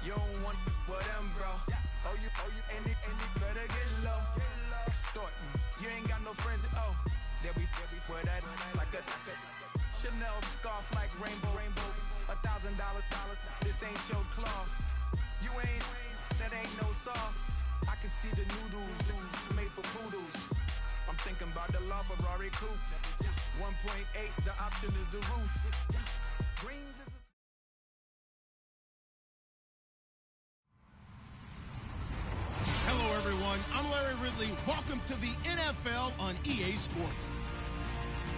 You don't want with them, bro. Oh, you, and it better get low. Extorting, you ain't got no friends. Oh, they'll be wear that like a Chanel scarf like rainbow. $1,000, this ain't your cloth. You ain't, that ain't no sauce. I can see the noodles made for poodles. I'm thinking about the LaFerrari coupe. 1.8, the option is the roof. Greens is Hello, everyone. I'm Larry Ridley. Welcome to the NFL on EA Sports.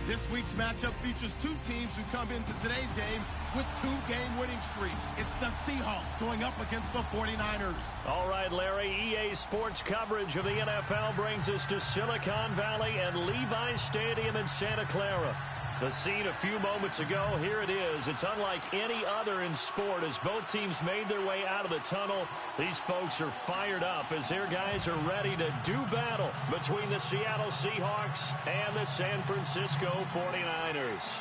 This week's matchup features two teams who come into today's game with two-game winning streaks. It's the Seahawks going up against the 49ers. All right, Larry, EA Sports coverage of the NFL brings us to Silicon Valley and Levi Stadium in Santa Clara. The scene a few moments ago, here it is. It's unlike any other in sport as both teams made their way out of the tunnel. These folks are fired up as their guys are ready to do battle between the Seattle Seahawks and the San Francisco 49ers.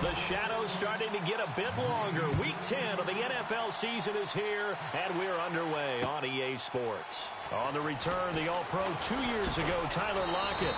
The shadow's starting to get a bit longer. Week 10 of the NFL season is here, and we're underway on EA Sports. On the return, the All-Pro 2 years ago, Tyler Lockett.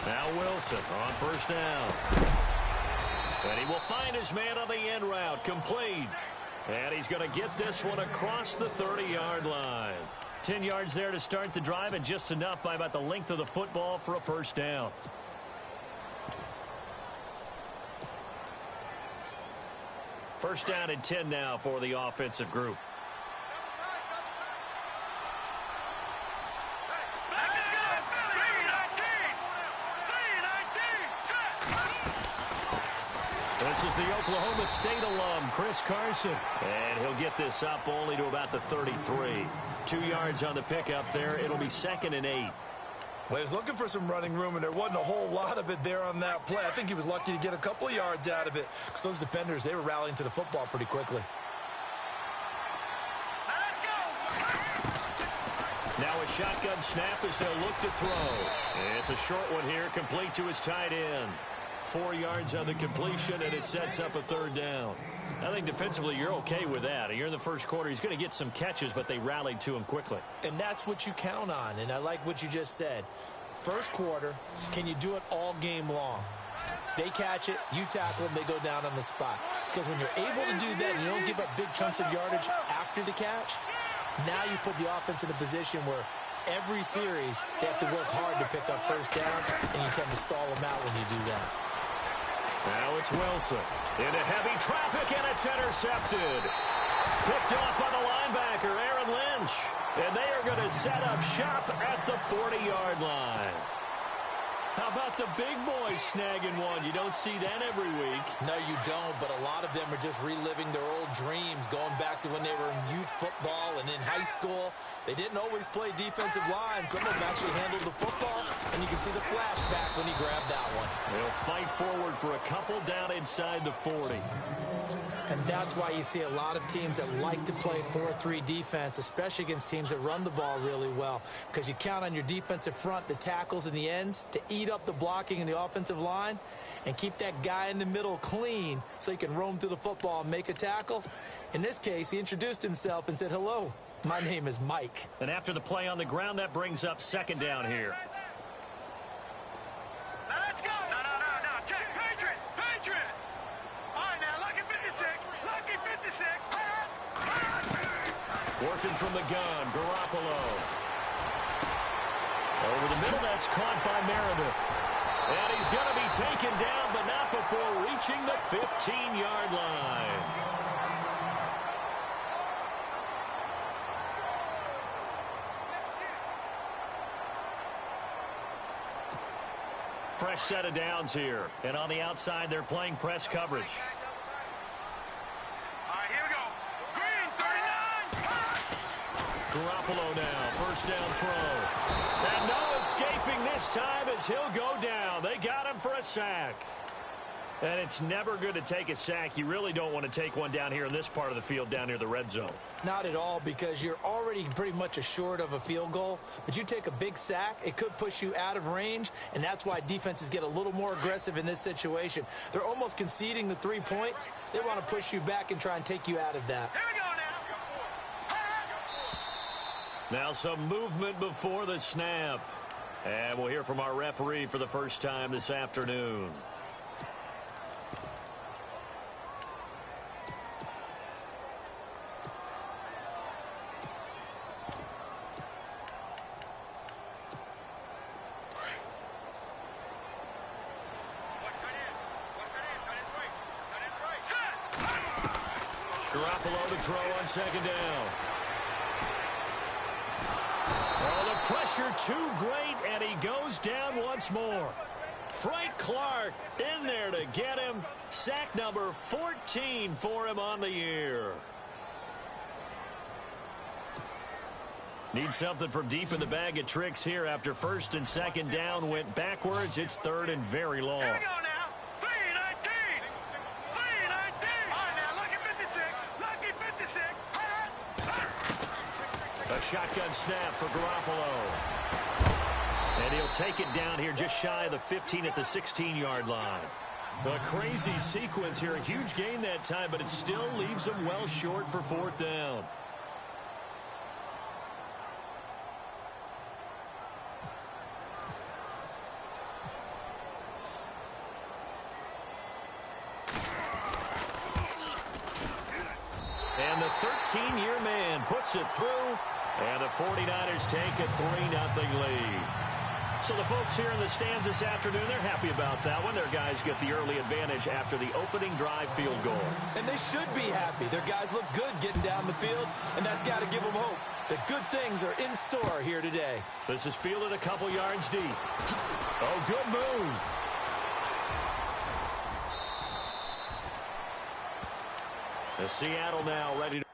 Now Wilson on first down. And he will find his man on the end route. Complete. And he's going to get this one across the 30-yard line. 10 yards there to start the drive, and just enough by about the length of the football for a first down. First down and 10 now for the offensive group. This is the Oklahoma State alum, Chris Carson. And he'll get this up only to about the 33. 2 yards on the pickup there. It'll be 2nd and 8. Well, he was looking for some running room, and there wasn't a whole lot of it there on that play. I think he was lucky to get a couple of yards out of it because those defenders, they were rallying to the football pretty quickly. Now a shotgun snap as they'll look to throw. It's a short one here, complete to his tight end. 4 yards on the completion, and it sets up a third down. I think defensively you're okay with that. You're in the first quarter. He's going to get some catches, but they rallied to him quickly. And that's what you count on, and I like what you just said. First quarter, can you do it all game long? They catch it, you tackle them, they go down on the spot. Because when you're able to do that and you don't give up big chunks of yardage after the catch, now you put the offense in a position where every series they have to work hard to pick up first downs, and you tend to stall them out when you do that. Now it's Wilson into heavy traffic, and it's intercepted. Picked off by the linebacker, Aaron Lynch. And they are going to set up shop at the 40-yard line. How about the big boys snagging one? You don't see that every week. No, you don't, but a lot of them are just reliving their old dreams, going back to when they were in youth football and in high school. They didn't always play defensive line. Some of them actually handled the football, and you can see the flashback when he grabbed that one. They'll fight forward for a couple down inside the 40. And that's why you see a lot of teams that like to play 4-3 defense, especially against teams that run the ball really well, because you count on your defensive front, the tackles and the ends, to eat up the blocking in the offensive line and keep that guy in the middle clean so he can roam to the football and make a tackle. In this case, he introduced himself and said, "Hello, my name is Mike." And after the play on the ground, that brings up second down here. Let's go. No. Check. Patriot. All right, now, lucky 56. Working from the gun, Garoppolo. Over the middle, that's caught by Meredith. And he's going to be taken down, but not before reaching the 15-yard line. Fresh set of downs here. And on the outside, they're playing press coverage. All right, here we go. Green, 39. Garoppolo now, first down throw. And no escaping this time as he'll go down. They got him for a sack. And it's never good to take a sack. You really don't want to take one down here in this part of the field down near the red zone. Not at all, because you're already pretty much assured of a field goal. But you take a big sack, it could push you out of range, and that's why defenses get a little more aggressive in this situation. They're almost conceding the 3 points. They want to push you back and try and take you out of that. Here we go now. Now some movement before the snap. And we'll hear from our referee for the first time this afternoon. Garoppolo to throw on second down. Oh, the pressure too great, and he goes down once more. Frank Clark in there to get him. Sack number 14 for him on the year. Need something from deep in the bag of tricks here after first and second down went backwards. It's third and very long. Here we go now. 3-19. 3-19. All right, now, lucky 56. Lucky 56. A shotgun snap for Garoppolo. And he'll take it down here just shy of the 15 at the 16-yard line. A crazy sequence here. A huge gain that time, but it still leaves them well short for fourth down. And the 13-year man puts it through, and the 49ers take a 3-0 lead. So the folks here in the stands this afternoon, they're happy about that one. Their guys get the early advantage after the opening drive field goal. And they should be happy. Their guys look good getting down the field, and that's got to give them hope that good things are in store here today. This is fielded a couple yards deep. Oh, good move. The Seattle now ready to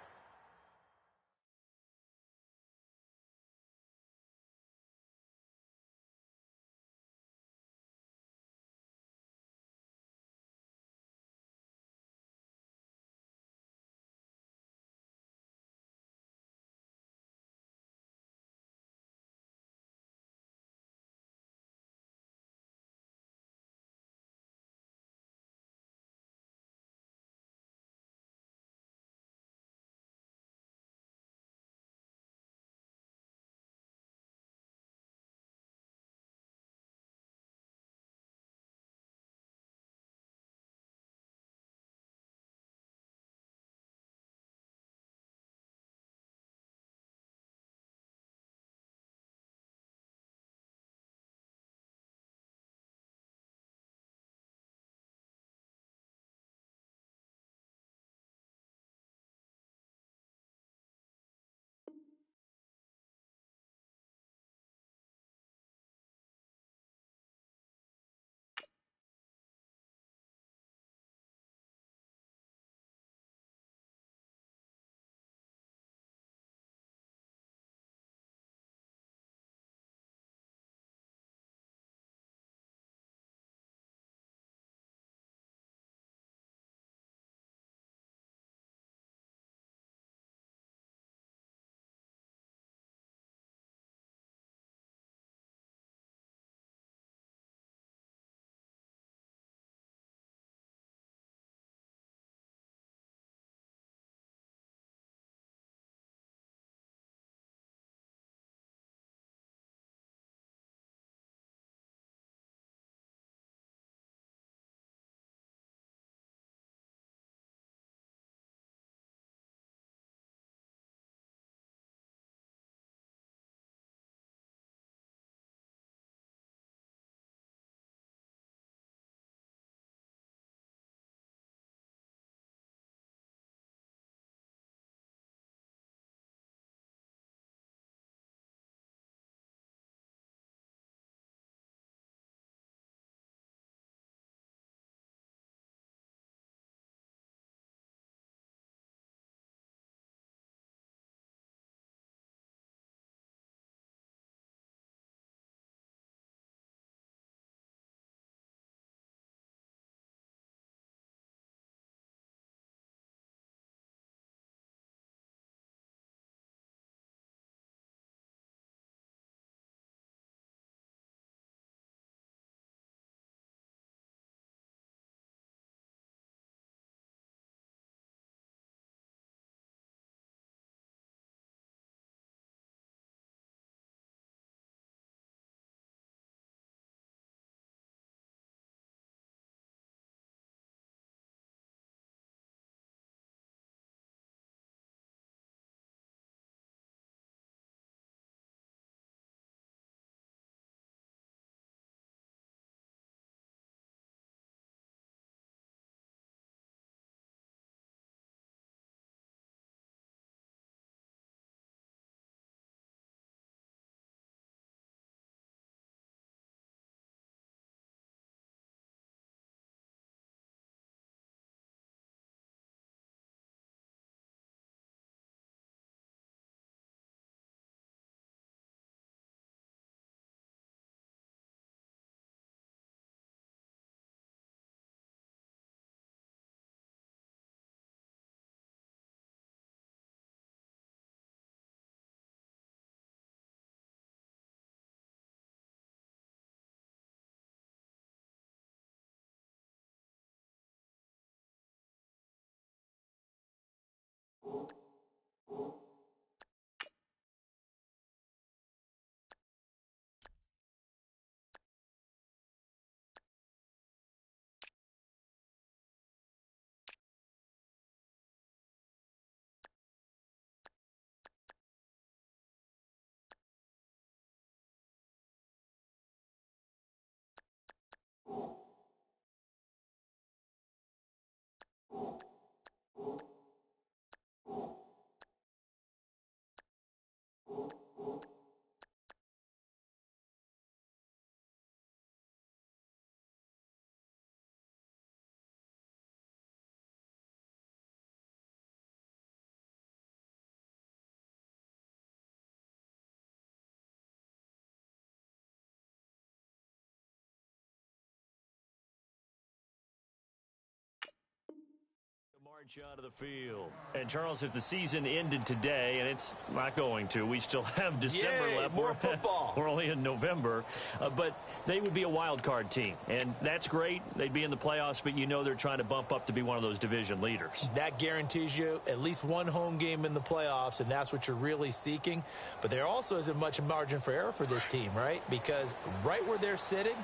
march onto the field. And, Charles, if the season ended today, and it's not going to, we still have December left. More football. We're only in November. But they would be a wild card team. And that's great. They'd be in the playoffs, but you know they're trying to bump up to be one of those division leaders. That guarantees you at least one home game in the playoffs, and that's what you're really seeking. But there also isn't much margin for error for this team, right? Because right where they're sitting,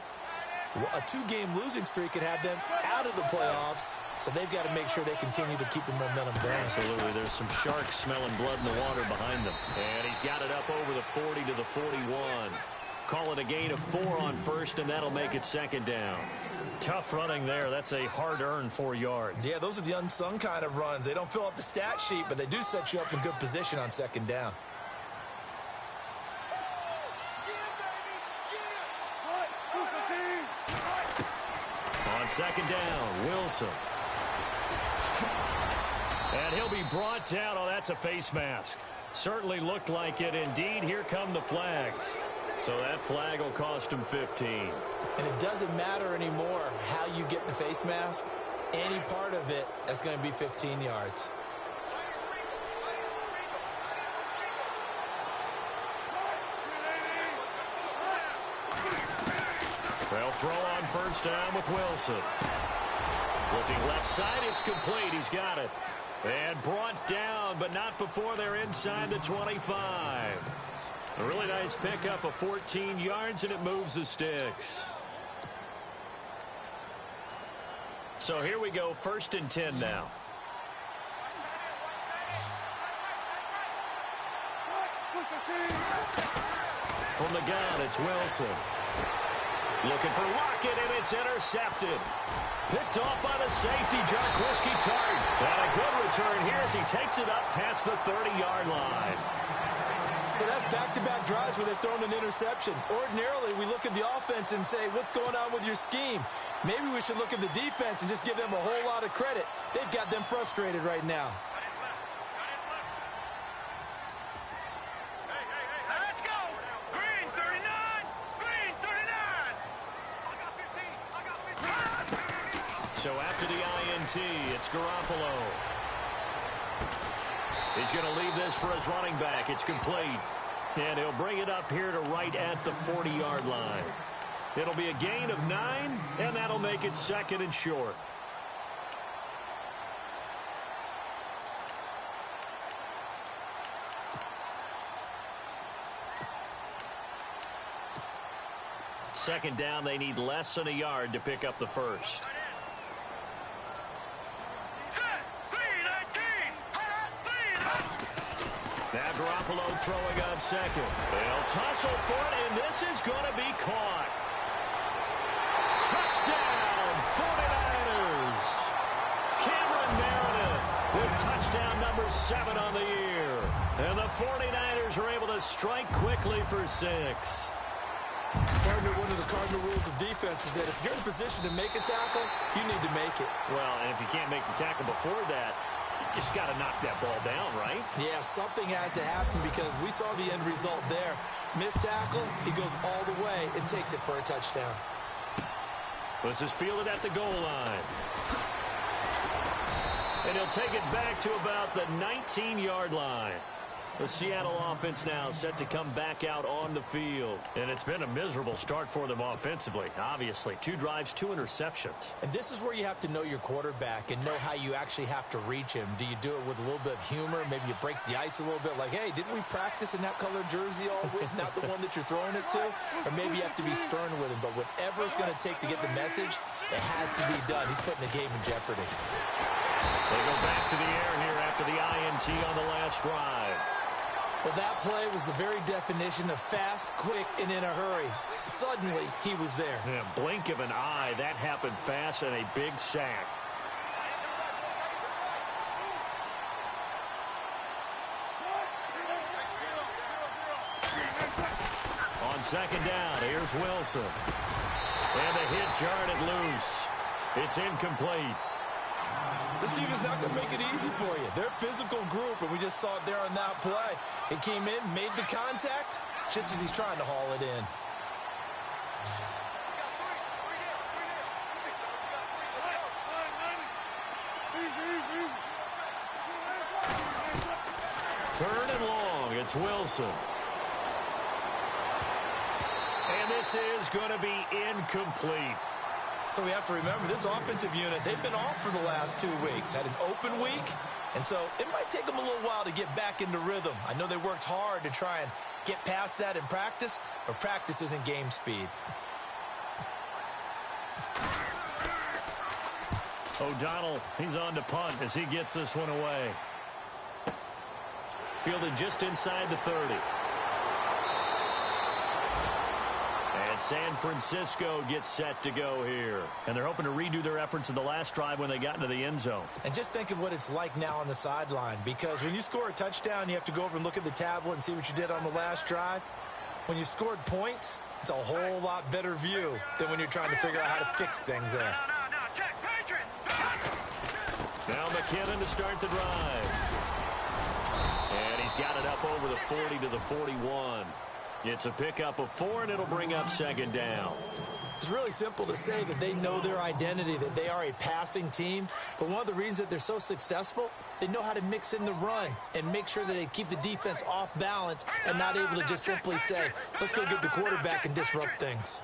a 2-game losing streak could have them out of the playoffs, so they've got to make sure they continue to keep the momentum going. Absolutely. There's some sharks smelling blood in the water behind them. And he's got it up over the 40 to the 41. Call it a gain of 4 on first, and that'll make it second down. Tough running there. That's a hard-earned 4 yards. Yeah, those are the unsung kind of runs. They don't fill up the stat sheet, but they do set you up in good position on second down. On second down, Wilson. And he'll be brought down. Oh, that's a face mask. Certainly looked like it. Indeed, here come the flags. So that flag will cost him 15. And it doesn't matter anymore how you get the face mask. Any part of it is going to be 15 yards. They'll throw on first down with Wilson. Looking left side, it's complete. He's got it. And brought down, but not before they're inside the 25. A really nice pickup of 14 yards, and it moves the sticks. So here we go, 1st and 10 now. From the gun, it's Wilson. Looking for Lockett, and it's intercepted. Picked off by the safety, Jarquiski Tart. And a good return here as he takes it up past the 30-yard line. So that's back-to-back drives where they've thrown an interception. Ordinarily, we look at the offense and say, what's going on with your scheme? Maybe we should look at the defense and just give them a whole lot of credit. They've got them frustrated right now. Let's go! Green 39! Green 39! So after the INT, it's Garoppolo. He's going to leave this for his running back. It's complete. And he'll bring it up here to right at the 40-yard line. It'll be a gain of 9, and that'll make it 2nd and short. Second down, they need less than a yard to pick up the first. Now Garoppolo throwing on second. They'll tussle for it, and this is going to be caught. Touchdown, 49ers. Cameron Meredith with touchdown number 7 on the year. And the 49ers are able to strike quickly for 6. Partner, one of the cardinal rules of defense is that if you're in a position to make a tackle, you need to make it. Well, and if you can't make the tackle before that, you just got to knock that ball down, right? Yeah, something has to happen because we saw the end result there. Missed tackle, he goes all the way and takes it for a touchdown. This is fielded at the goal line. And he'll take it back to about the 19-yard line. The Seattle offense now set to come back out on the field. And it's been a miserable start for them offensively, obviously. 2 drives, 2 interceptions. And this is where you have to know your quarterback and know how you actually have to reach him. Do you do it with a little bit of humor? Maybe you break the ice a little bit like, hey, didn't we practice in that colored jersey all week, not the one that you're throwing it to? Or maybe you have to be stern with him. But whatever it's going to take to get the message, it has to be done. He's putting the game in jeopardy. They go back to the air here after the INT on the last drive. Well, that play was the very definition of fast, quick, and in a hurry. Suddenly, he was there. Yeah, blink of an eye, that happened fast and a big sack. On second down, here's Wilson. And the hit jarred it loose. It's incomplete. This team is not going to make it easy for you. They're a physical group, and we just saw it there on that play. It came in, made the contact, just as he's trying to haul it in. Third and long. It's Wilson. And this is going to be incomplete. So we have to remember, this offensive unit, they've been off for the last 2 weeks. Had an open week, and so it might take them a little while to get back into rhythm. I know they worked hard to try and get past that in practice, but practice isn't game speed. O'Donnell, he's on to punt as he gets this one away. Fielded just inside the 30. And San Francisco gets set to go here. And they're hoping to redo their efforts in the last drive when they got into the end zone. And just think of what it's like now on the sideline, because when you score a touchdown, you have to go over and look at the tablet and see what you did on the last drive. When you scored points, it's a whole lot better view than when you're trying to figure out how to fix things there. Now McKinnon to start the drive. And he's got it up over the 40 to the 41. It's a pickup of 4, and it'll bring up second down. It's really simple to say that they know their identity, that they are a passing team. But one of the reasons that they're so successful, they know how to mix in the run and make sure that they keep the defense off balance and not able to just simply say, let's go get the quarterback and disrupt things.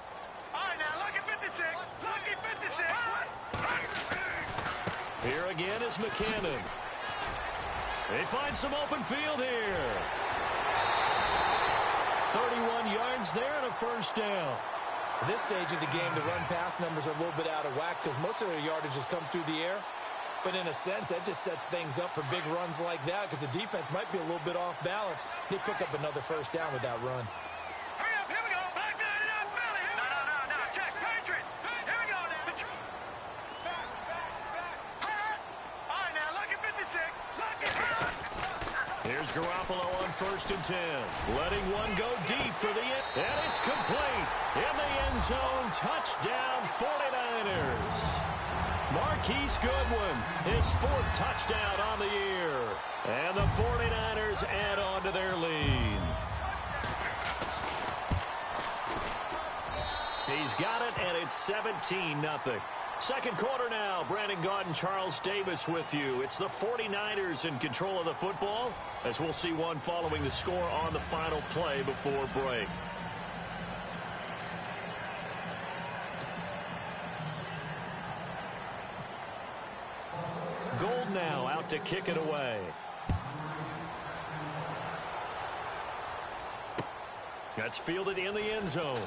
Here again is McKinnon. They find some open field here. 31 yards there and a first down. At this stage of the game, the run-pass numbers are a little bit out of whack because most of their yardage has come through the air. But in a sense, that just sets things up for big runs like that because the defense might be a little bit off balance. They pick up another first down with that run. Here's Garoppolo on 1st and 10. Letting one go deep for the end. And it's complete. In the end zone. Touchdown 49ers. Marquise Goodwin, his 4th touchdown on the year. And the 49ers add on to their lead. He's got it, and it's 17-0. Second quarter now. Brandon Gaudin, Charles Davis with you. It's the 49ers in control of the football, as we'll see one following the score on the final play before break. Gold now out to kick it away. That's fielded in the end zone.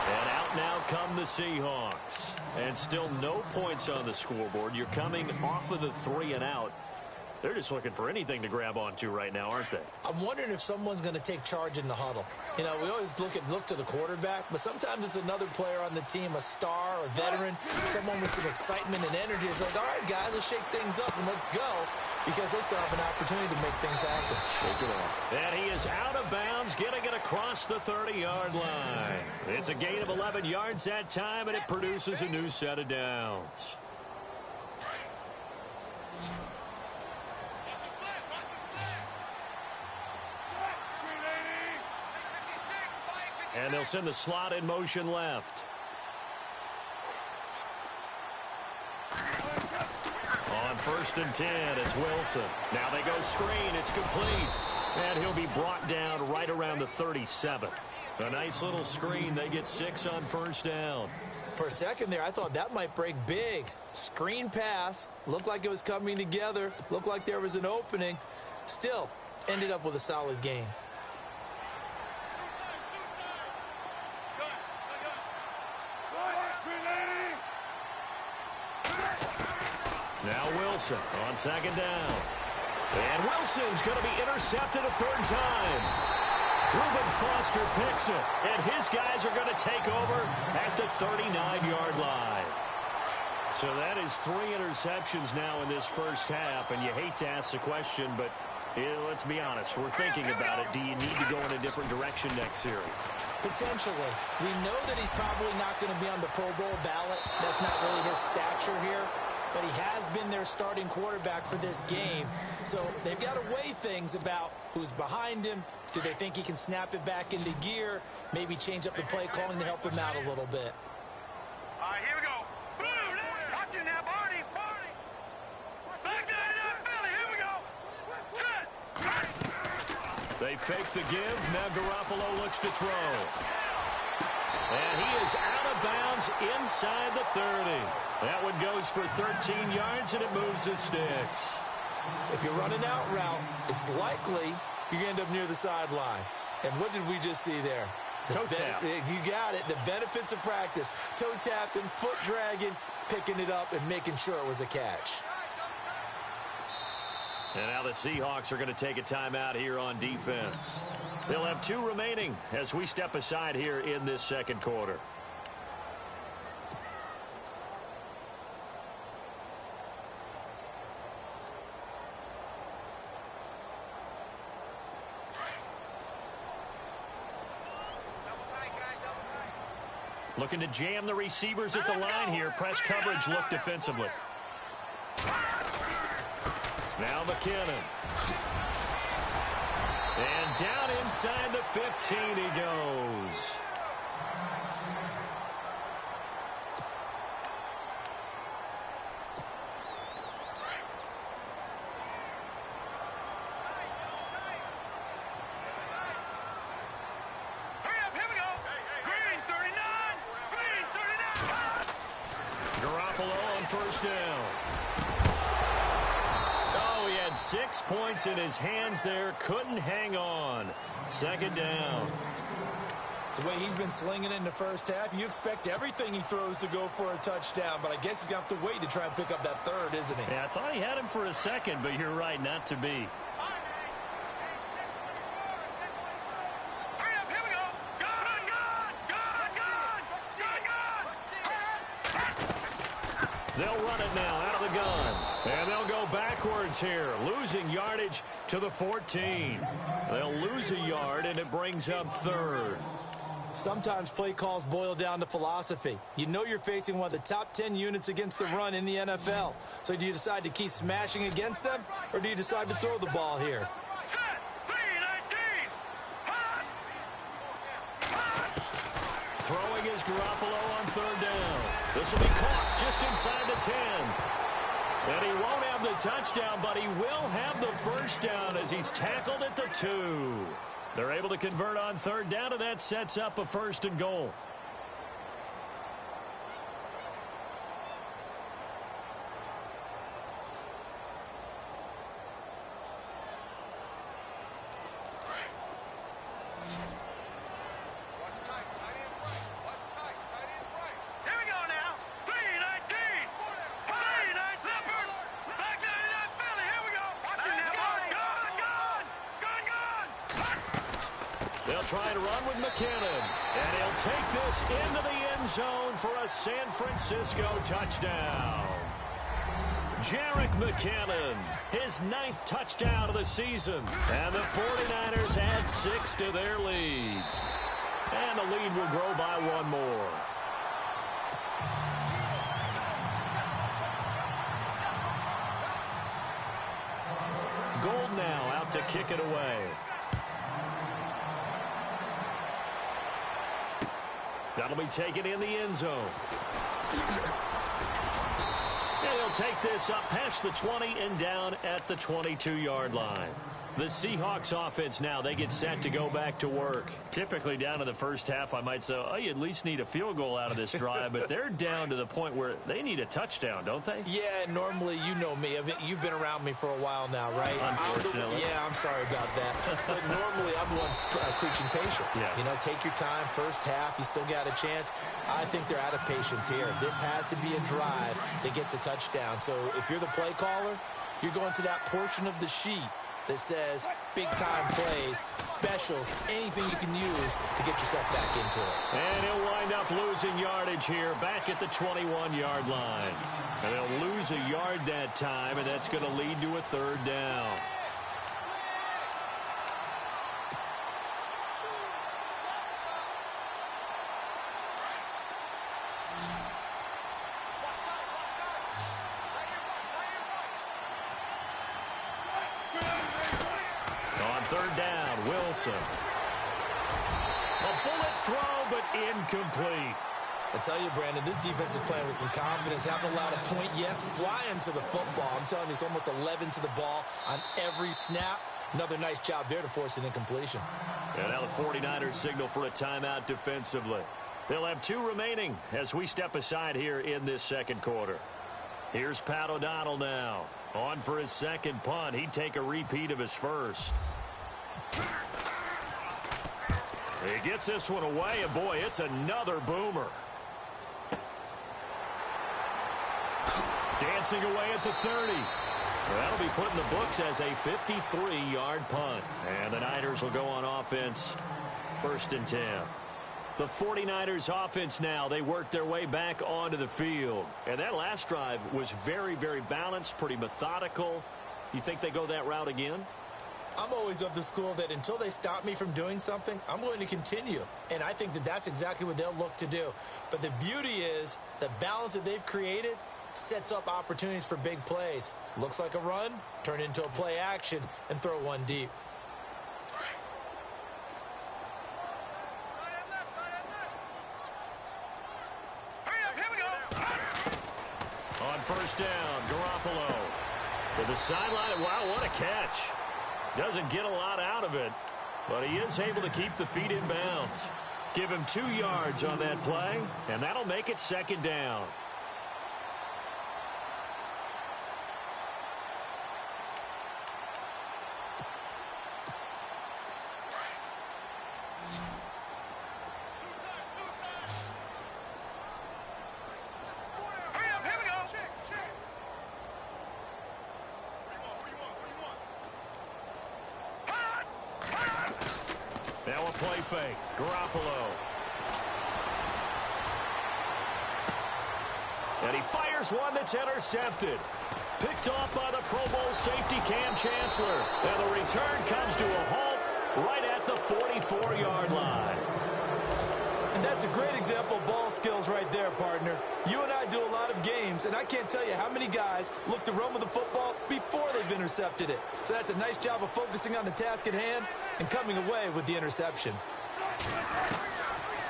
And out now come the Seahawks. And still no points on the scoreboard. You're coming off of the 3 and out. They're just looking for anything to grab onto right now, aren't they? I'm wondering if someone's going to take charge in the huddle. You know, we always look to the quarterback, but sometimes it's another player on the team, a star, a veteran, someone with some excitement and energy. It's like, all right, guys, let's shake things up and let's go, because they still have an opportunity to make things happen. Shake it off. And he is out of bounds, getting it across the 30-yard line. It's a gain of 11 yards that time, and it produces a new set of downs. And they'll send the slot in motion left. On 1st and 10, it's Wilson. Now they go screen. It's complete. And he'll be brought down right around the 37. A nice little screen. They get 6 on 1st down. For a second there, I thought that might break big. Screen pass. Looked like it was coming together. Looked like there was an opening. Still, ended up with a solid game. Now Wilson on 2nd down. And Wilson's going to be intercepted a 3rd time. Reuben Foster picks it. And his guys are going to take over at the 39-yard line. So that is 3 interceptions now in this first half. And you hate to ask the question, but let's be honest. We're thinking about it. Do you need to go in a different direction next series? Potentially. We know that he's probably not going to be on the Pro Bowl ballot. That's not really his stature here. But he has been their starting quarterback for this game. So they've got to weigh things about who's behind him. Do they think he can snap it back into gear? Maybe change up the play calling to help him out a little bit. All right, here we go. Watch it now, Barney. Back that up. They fake the give. Now Garoppolo looks to throw. And he is out of bounds inside the 30. That one goes for 13 yards, and it moves the sticks. If you're running out route, it's likely you're going to end up near the sideline. And what did we just see there? Toe tap. You got it. The benefits of practice. Toe tapping, foot dragging, picking it up, and making sure it was a catch. And now the Seahawks are going to take a timeout here on defense. They'll have 2 remaining as we step aside here in this second quarter. Looking to jam the receivers at the line here. Press coverage look defensively. Now McKinnon. And down inside the 15 he goes. Hurry up, here we go. Green 39. Green 39. Garoppolo on first down. 6 points in his hands there. Couldn't hang on. Second down. The way he's been slinging it in the first half, you expect everything he throws to go for a touchdown, but I guess he's going to have to wait to try and pick up that third, isn't he? Yeah, I thought he had him for a second, but you're right, not to be. Hurry up, here we go. Gun. They'll run it now out of the gun. And they'll go backwards here, losing yardage to the 14. They'll lose a yard, and it brings up third. Sometimes play calls boil down to philosophy. You know you're facing one of the top 10 units against the run in the NFL. So do you decide to keep smashing against them, or do you decide to throw the ball here? Set. 3-19. Hot. Throwing is Garoppolo on third down. This will be caught just inside the 10. And he won't have the touchdown, but he will have the first down as he's tackled at the 2. They're able to convert on third down, and that sets up a first and goal. Trying to run with McKinnon. And he'll take this into the end zone for a San Francisco touchdown. Jerick McKinnon, his 9th touchdown of the season. And the 49ers add 6 to their lead. And the lead will grow by 1 more. Gold now out to kick it away. That'll be taken in the end zone. And he'll take this up past the 20 and down at the 22-yard line. The Seahawks offense now, they get set to go back to work. Typically down in the first half, I might say, oh, you at least need a field goal out of this drive, but they're down to the point where they need a touchdown, don't they? Yeah, normally, you know me. I mean, you've been around me for a while now, right? Unfortunately. I'm sorry about that. But normally, I'm the one preaching patience. Yeah. You know, take your time. First half, you still got a chance. I think they're out of patience here. This has to be a drive that gets a touchdown. So if you're the play caller, you're going to that portion of the sheet that says big-time plays, specials, anything you can use to get yourself back into it. And he'll wind up losing yardage here back at the 21-yard line. And they'll lose a yard that time, and that's going to lead to a third down. Third down, Wilson. A bullet throw, but incomplete. I tell you, Brandon, this defense is playing with some confidence. Haven't allowed a point yet. Flying to the football. I'm telling you, it's almost 11 to the ball on every snap. Another nice job there to force an incompletion. And now the 49ers signal for a timeout defensively. They'll have 2 remaining as we step aside here in this second quarter. Here's Pat O'Donnell now. On for his second punt. He'd take a repeat of his first. He gets this one away, and boy, it's another boomer. Dancing away at the 30. That'll be put in the books as a 53-yard punt. And the Niners will go on offense, 1st and 10. The 49ers offense now, they work their way back onto the field. And that last drive was very, very balanced, pretty methodical. You think they go that route again? I'm always of the school that until they stop me from doing something, I'm going to continue. And I think that that's exactly what they'll look to do. But the beauty is the balance that they've created sets up opportunities for big plays. Looks like a run, turn into a play action, and throw one deep. On 1st down, Garoppolo to the sideline. Wow, what a catch. Doesn't get a lot out of it, but he is able to keep the feet in bounds. Give him 2 yards on that play, and that'll make it 2nd down. Now a play fake. Garoppolo. And he fires one that's intercepted. Picked off by the Pro Bowl safety Cam Chancellor. And the return comes to a halt right at the 44-yard line. And that's a great example of ball skills right there, partner. You and I do a lot of games, and I can't tell you how many guys look to run with the football before they've intercepted it. So that's a nice job of focusing on the task at hand and coming away with the interception.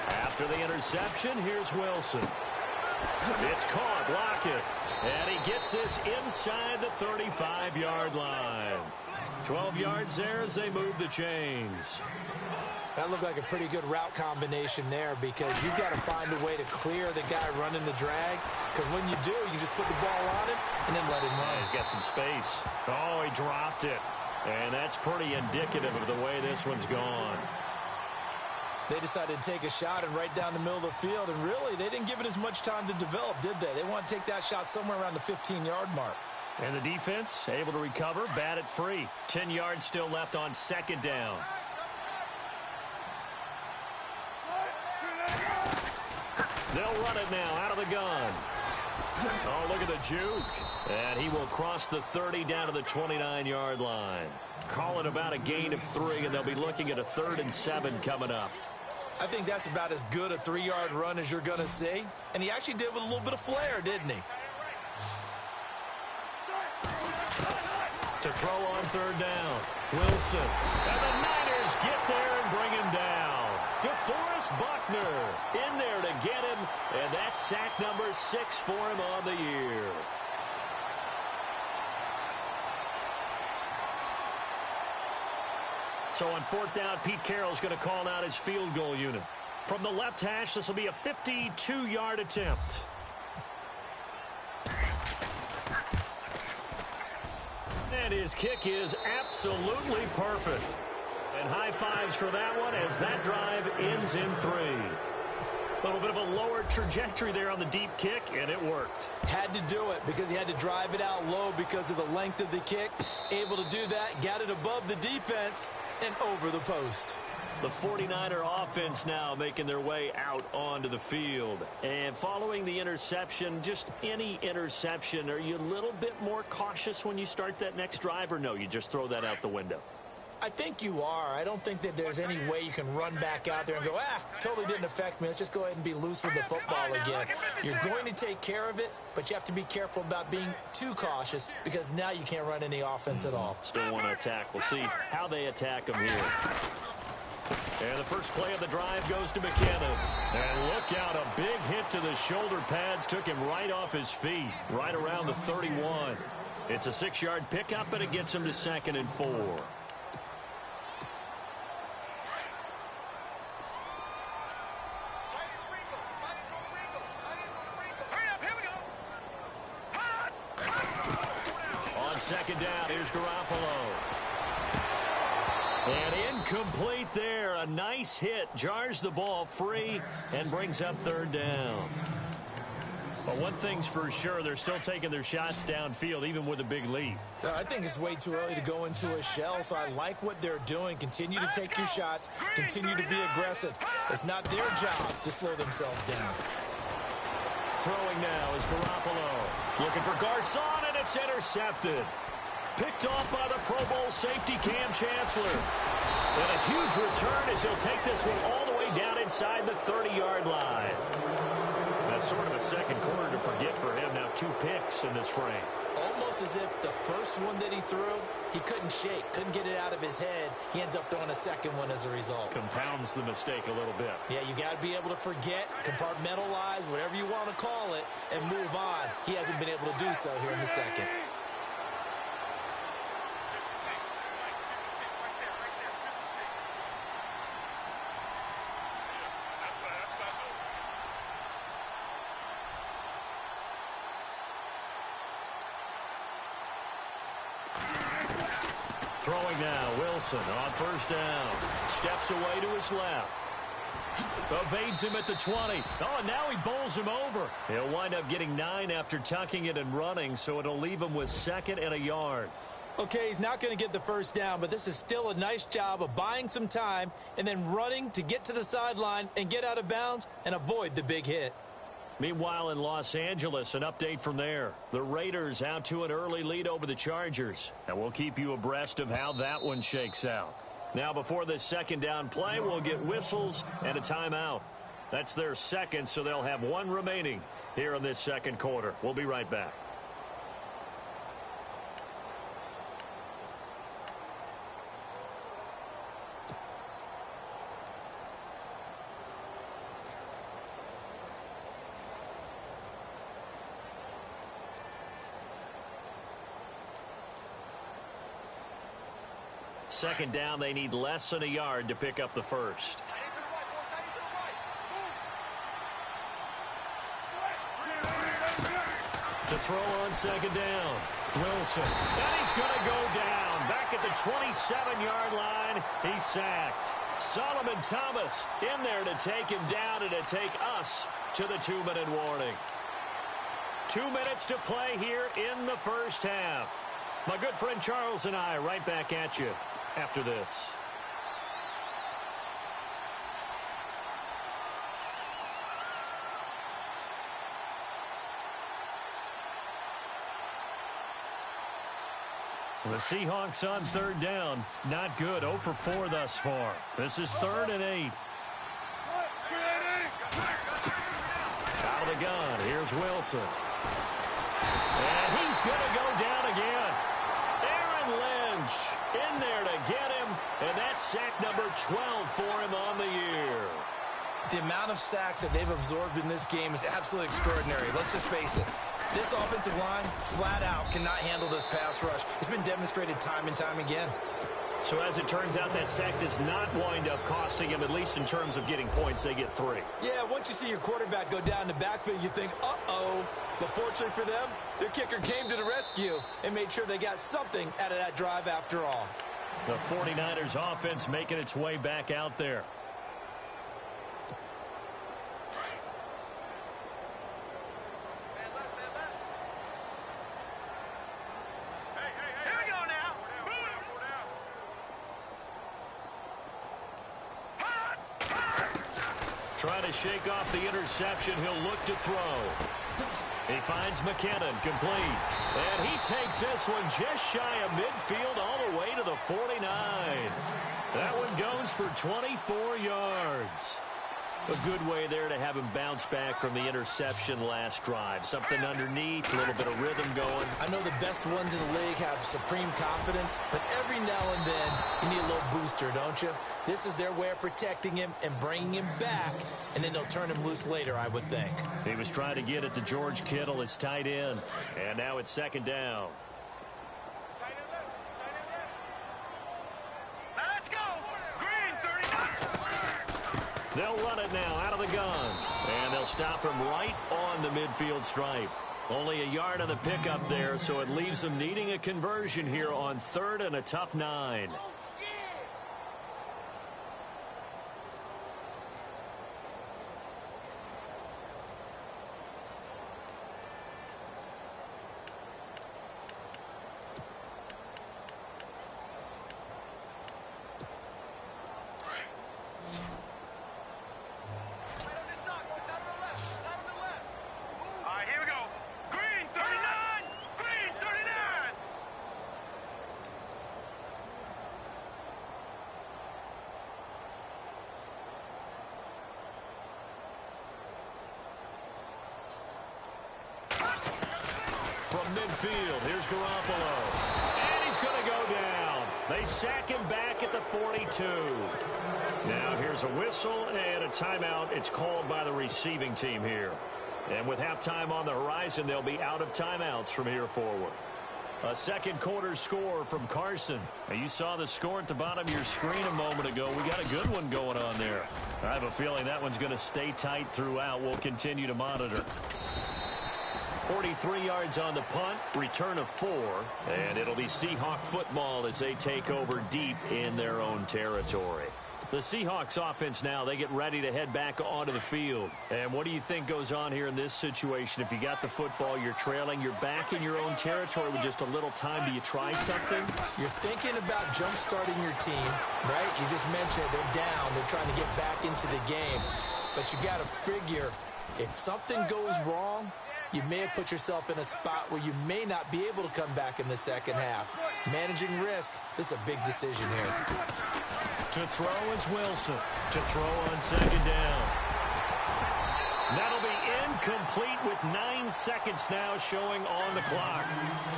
After the interception, here's Wilson. It's caught, Lockett. And he gets this inside the 35-yard line. 12 yards there as they move the chains. That looked like a pretty good route combination there because you've got to find a way to clear the guy running the drag. Because when you do, you just put the ball on him and then let him run. Yeah, he's got some space. Oh, he dropped it. And that's pretty indicative of the way this one's gone. They decided to take a shot and right down the middle of the field. And really, they didn't give it as much time to develop, did they? They want to take that shot somewhere around the 15-yard mark. And the defense able to recover, bat it free. 10 yards still left on 2nd down. They'll run it now out of the gun. Oh, look at the juke. And he will cross the 30 down to the 29-yard line. Call it about a gain of 3, and they'll be looking at a 3rd and 7 coming up. I think that's about as good a 3-yard run as you're going to see. And he actually did with a little bit of flair, didn't he? To throw on 3rd down. Wilson. And the Niners get there and bring him down. DeForest Buckner in there to get him. And that's sack number 6 for him on the year. So on 4th down, Pete Carroll's going to call out his field goal unit. From the left hash, this will be a 52-yard attempt. And his kick is absolutely perfect. And high fives for that one as that drive ends in 3. A little bit of a lower trajectory there on the deep kick, and it worked. Had to do it because he had to drive it out low because of the length of the kick. Able to do that, got it above the defense and over the post. The 49er offense now making their way out onto the field. And following the interception, just any interception, are you a little bit more cautious when you start that next drive, or no, you just throw that out the window? I think you are. I don't think that there's any way you can run back out there and go, totally didn't affect me. Let's just go ahead and be loose with the football again. You're going to take care of it, but you have to be careful about being too cautious because now you can't run any offense at all. Still want to attack. We'll see how they attack them here. And the first play of the drive goes to McKinnon. And look out, a big hit to the shoulder pads. Took him right off his feet, right around the 31. It's a 6-yard pickup, and it gets him to 2nd and 4. second down. Here's Garoppolo. And incomplete there. A nice hit. Jars the ball free and brings up third down. But one thing's for sure, they're still taking their shots downfield, even with a big lead. I think it's way too early to go into a shell, so I like what they're doing. Continue to take your shots. Continue to be aggressive. It's not their job to slow themselves down. Throwing now is Garoppolo. Looking for Garcon, and it's intercepted. Picked off by the Pro Bowl safety Cam Chancellor. And a huge return as he'll take this one all the way down inside the 30-yard line. That's sort of a second quarter to forget for him. Now 2 picks in this frame. Almost as if the first one that he threw, he couldn't shake, couldn't get it out of his head. He ends up throwing a second one as a result. Compounds the mistake a little bit. Yeah, you got to be able to forget, compartmentalize, whatever you want to call it, and move on. He hasn't been able to do so here in the second. Throwing now, Wilson on first down. Steps away to his left. Evades him at the 20. Oh, and now he bowls him over. He'll wind up getting 9 after tucking it and running, so it'll leave him with 2nd and a yard. Okay, he's not going to get the first down, but this is still a nice job of buying some time and then running to get to the sideline and get out of bounds and avoid the big hit. Meanwhile, in Los Angeles, an update from there. The Raiders out to an early lead over the Chargers. And we'll keep you abreast of how that one shakes out. Now, before this second down play, we'll get whistles and a timeout. That's their second, so they'll have 1 remaining here in this second quarter. We'll be right back. Second down, they need less than a yard to pick up the first. To throw on second down, Wilson. And he's going to go down. Back at the 27-yard line, he's sacked. Solomon Thomas in there to take him down and to take us to the 2-minute warning. 2 minutes to play here in the first half. My good friend Charles and I right back at you after this. The Seahawks on third down. Not good. 0 for 4 thus far. This is 3rd and 8. Out of the gun. Here's Wilson. And he's going to go down again. Aaron Lynch in there to get him. And that's sack number 12 for him on the year. The amount of sacks that they've absorbed in this game is absolutely extraordinary. Let's just face it. This offensive line, flat out, cannot handle this pass rush. It's been demonstrated time and time again. So as it turns out, that sack does not wind up costing him, at least in terms of getting points. They get 3. Yeah, once you see your quarterback go down the backfield, you think, uh-oh. But fortunately for them, their kicker came to the rescue and made sure they got something out of that drive after all. The 49ers offense making its way back out there. Trying to shake off the interception. He'll look to throw. He finds McKinnon, complete. And he takes this one just shy of midfield all the way to the 49. That one goes for 24 yards. A good way there to have him bounce back from the interception last drive. Something underneath, a little bit of rhythm going. I know the best ones in the league have supreme confidence, but every now and then you need a little booster, don't you? This is their way of protecting him and bringing him back, and then they'll turn him loose later, I would think. He was trying to get it to George Kittle, his tight end, and now it's second down. They'll run it now out of the gun. And they'll stop him right on the midfield stripe. Only a yard on the pickup there, so it leaves them needing a conversion here on 3rd and a tough 9. From midfield, here's Garoppolo. And he's going to go down. They sack him back at the 42. Now here's a whistle and a timeout. It's called by the receiving team here. And with halftime on the horizon, they'll be out of timeouts from here forward. A second quarter score from Carson. Now, you saw the score at the bottom of your screen a moment ago. We got a good one going on there. I have a feeling that one's going to stay tight throughout. We'll continue to monitor. 43 yards on the punt, return of 4, and it'll be Seahawk football as they take over deep in their own territory. The Seahawks offense now, they get ready to head back onto the field. And what do you think goes on here in this situation? If you got the football, you're trailing, you're back in your own territory with just a little time. Do you try something? You're thinking about jump-starting your team, right? You just mentioned they're down. They're trying to get back into the game. But you got to figure, if something goes wrong, you may have put yourself in a spot where you may not be able to come back in the second half. Managing risk, this is a big decision here. To throw is Wilson. To throw on second down. That'll be incomplete with 9 seconds now showing on the clock.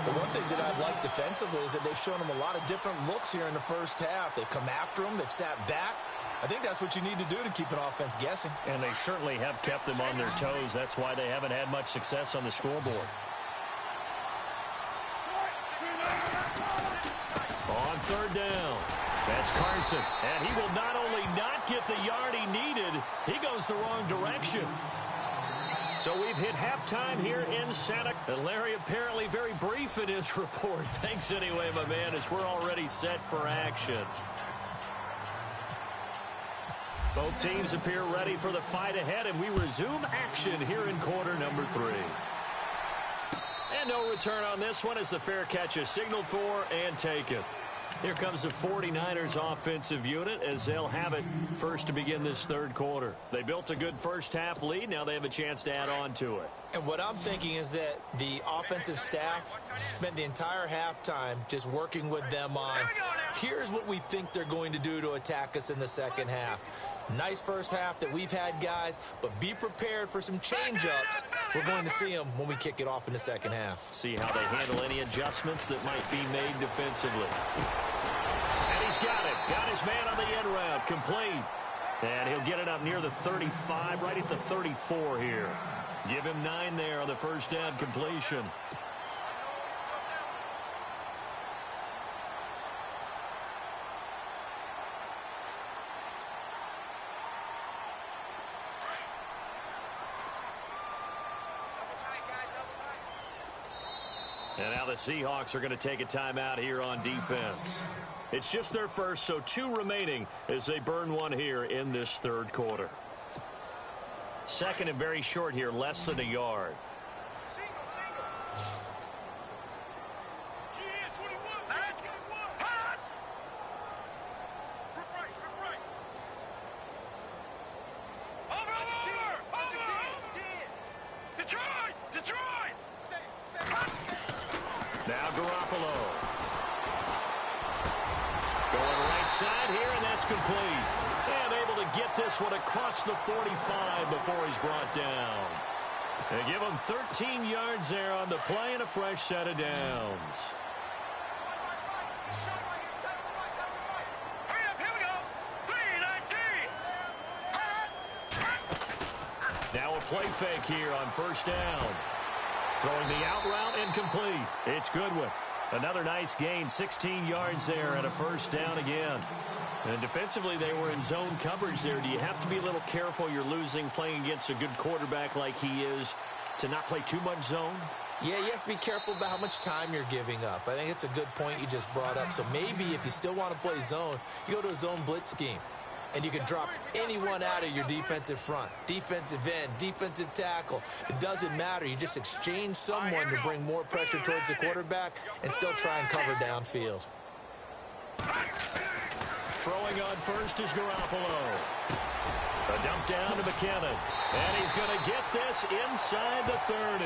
The one thing that I've liked defensively is that they've shown them a lot of different looks here in the first half. They've come after them. They've sat back. I think that's what you need to do to keep an offense guessing. And they certainly have kept them on their toes. That's why they haven't had much success on the scoreboard. On third down, that's Carson. And he will not only not get the yard he needed, he goes the wrong direction. So we've hit halftime here in Santa. And Larry apparently very brief in his report. Thanks anyway, my man, as we're already set for action. Both teams appear ready for the fight ahead, and we resume action here in quarter number 3. And no return on this one as the fair catch is signaled for and taken. Here comes the 49ers offensive unit as they'll have it first to begin this third quarter. They built a good first half lead. Now they have a chance to add on to it. And what I'm thinking is that the offensive staff spent the entire halftime just working with them on, here's what we think they're going to do to attack us in the second half. Nice first half that we've had, guys, but be prepared for some change-ups. We're going to see them when we kick it off in the second half. See how they handle any adjustments that might be made defensively. And he's got it. Got his man on the end route. Complete. And he'll get it up near the 35, right at the 34 here. Give him 9 there on the first down completion. And now the Seahawks are going to take a timeout here on defense. It's just their first, so 2 remaining as they burn one here in this third quarter. Second and very short here, less than a yard. Now Garoppolo. Going right side here, and that's complete. And able to get this one across the 45 before he's brought down. They give him 13 yards there on the play and a fresh set of downs. Now a play fake here on first down. Throwing the out route incomplete. It's Goodwin. Another nice gain, 16 yards there and a first down again. And defensively, they were in zone coverage there. Do you have to be a little careful? You're losing playing against a good quarterback like he is. to not play too much zone? Yeah, you have to be careful about how much time you're giving up. I think it's a good point you just brought up. So maybe if you still want to play zone, you go to a zone blitz scheme. And you can drop anyone out of your defensive front, defensive end, defensive tackle. It doesn't matter. You just exchange someone to bring more pressure towards the quarterback and still try and cover downfield. Throwing on first is Garoppolo. A dump down to McKinnon. And he's going to get this inside the 30.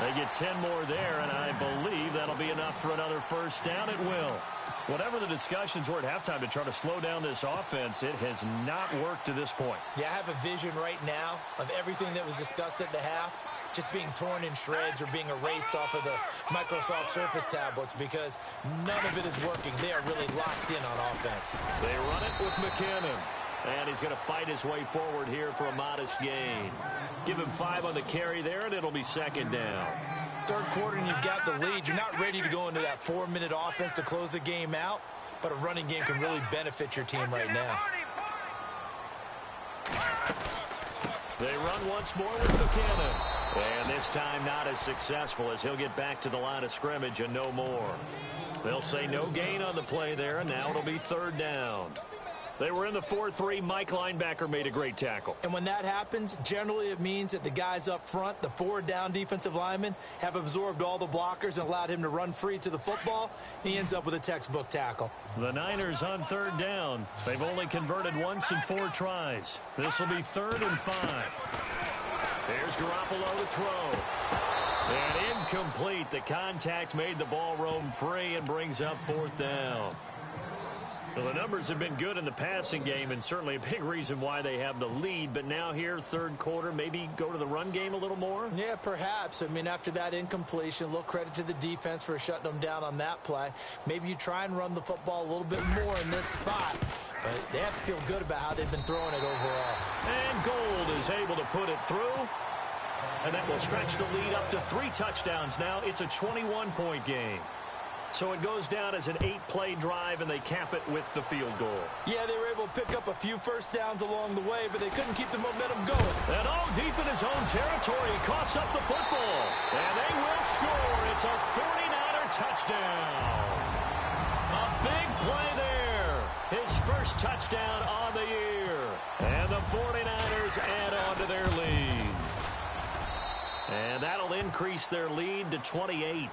They get 10 more there, and I believe that'll be enough for another first down. It will. Whatever the discussions were at halftime to try to slow down this offense, it has not worked to this point. Yeah, I have a vision right now of everything that was discussed at the half just being torn in shreds or being erased off of the Microsoft Surface tablets because none of it is working. They are really locked in on offense. They run it with McKinnon. And he's going to fight his way forward here for a modest gain. Give him 5 on the carry there, and it'll be second down. Third quarter, and you've got the lead. You're not ready to go into that 4-minute offense to close the game out, but a running game can really benefit your team right now. They run once more with McKinnon. And this time not as successful as he'll get back to the line of scrimmage and no more. They'll say no gain on the play there, and now it'll be third down. They were in the 4-3. Mike linebacker made a great tackle. And when that happens, generally it means that the guys up front, the 4-down defensive linemen, have absorbed all the blockers and allowed him to run free to the football. He ends up with a textbook tackle. The Niners on third down. They've only converted once in 4 tries. This will be 3rd and 5. Here's Garoppolo to throw. And incomplete. The contact made the ball roam free and brings up 4th down. Well, the numbers have been good in the passing game and certainly a big reason why they have the lead. But now here, third quarter, maybe go to the run game a little more? Yeah, perhaps. I mean, after that incompletion, a little credit to the defense for shutting them down on that play. Maybe you try and run the football a little bit more in this spot. But they have to feel good about how they've been throwing it overall. And Gold is able to put it through. And that will stretch the lead up to 3 touchdowns now. It's a 21-point game. So it goes down as an 8-play drive, and they cap it with the field goal. Yeah, they were able to pick up a few first downs along the way, but they couldn't keep the momentum going. And deep in his own territory, he coughs up the football. And they will score. It's a 49er touchdown. A big play there. His first touchdown on the year. And the 49ers add on to their lead. And that'll increase their lead to 28.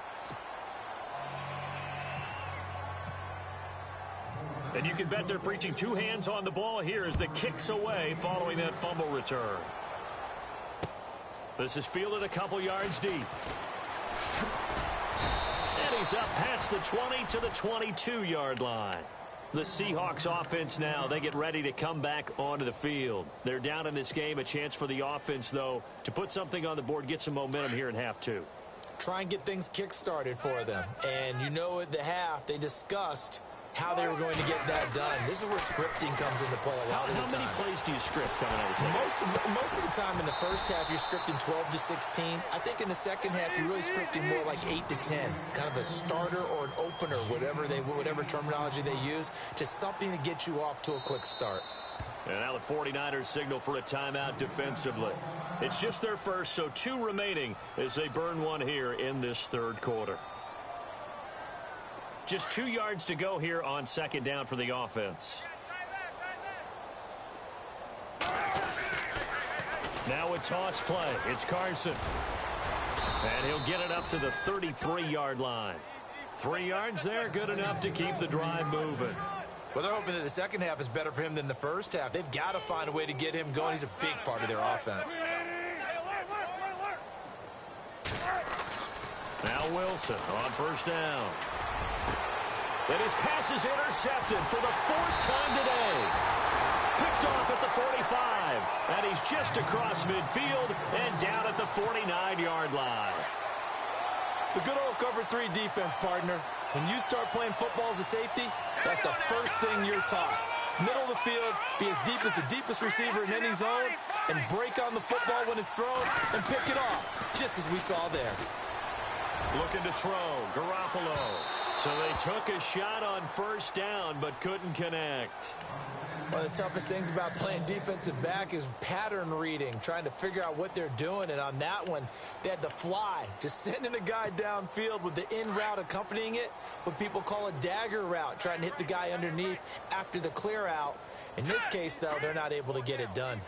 And you can bet they're preaching 2 hands on the ball here as the kick's away following that fumble return. This is fielded a couple yards deep. And he's up past the 20 to the 22-yard line. The Seahawks offense now, they get ready to come back onto the field. They're down in this game, a chance for the offense, though, to put something on the board, get some momentum here in half 2. Try and get things kick-started for them. And you know at the half, they discussed how they were going to get that done. This is where scripting comes into play a lot of the time. How many plays do you script coming out of the second? Most of the time in the first half, you're scripting 12 to 16. I think in the second half, you're really scripting more like 8 to 10. Kind of a starter or an opener, whatever terminology they use. Just something to get you off to a quick start. And now the 49ers signal for a timeout defensively. It's just their first, so 2 remaining as they burn one here in this third quarter. Just 2 yards to go here on second down for the offense. Now a toss play. It's Carson. And he'll get it up to the 33-yard line. 3 yards there, good enough to keep the drive moving. Well, they're hoping that the second half is better for him than the first half. They've got to find a way to get him going. He's a big part of their offense. Now Wilson on first down. And his pass is intercepted for the 4th time today. Picked off at the 45. And he's just across midfield and down at the 49-yard line. The good old cover 3 defense, partner. When you start playing football as a safety, that's the first thing you're taught. Middle of the field, be as deep as the deepest receiver in any zone, and break on the football when it's thrown and pick it off, just as we saw there. Looking to throw. Garoppolo So they took a shot on first down, but couldn't connect. One of the toughest things about playing defensive back is pattern reading, trying to figure out what they're doing. And on that one, they had the fly, just sending a guy downfield with the in route accompanying it, what people call a dagger route, trying to hit the guy underneath after the clear out. In this case, though, they're not able to get it done.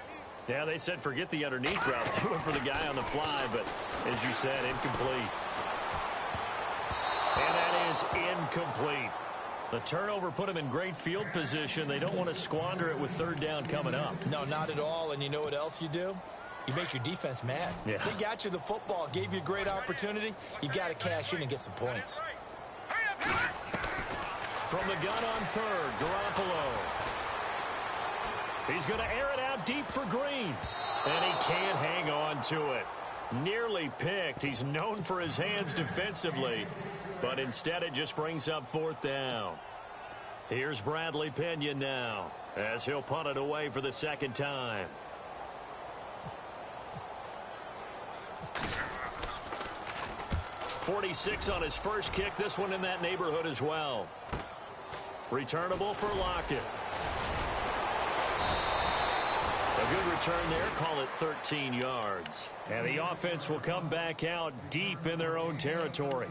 Yeah, they said forget the underneath route. They went for the guy on the fly, but as you said, incomplete. And that is incomplete. The turnover put them in great field position. They don't want to squander it with third down coming up. No, not at all. And you know what else you do? You make your defense mad. Yeah. They got you the football, gave you a great opportunity. You got to cash in and get some points. From the gun on third, Garoppolo. He's going to air it out deep for Green. And he can't hang on to it. Nearly picked. He's known for his hands defensively, but instead it just brings up fourth down. Here's Bradley Pinion now as he'll punt it away for the second time. .46 on his first kick. This one in that neighborhood as well. Returnable for Lockett. A good return there. Call it 13 yards. And the offense will come back out deep in their own territory.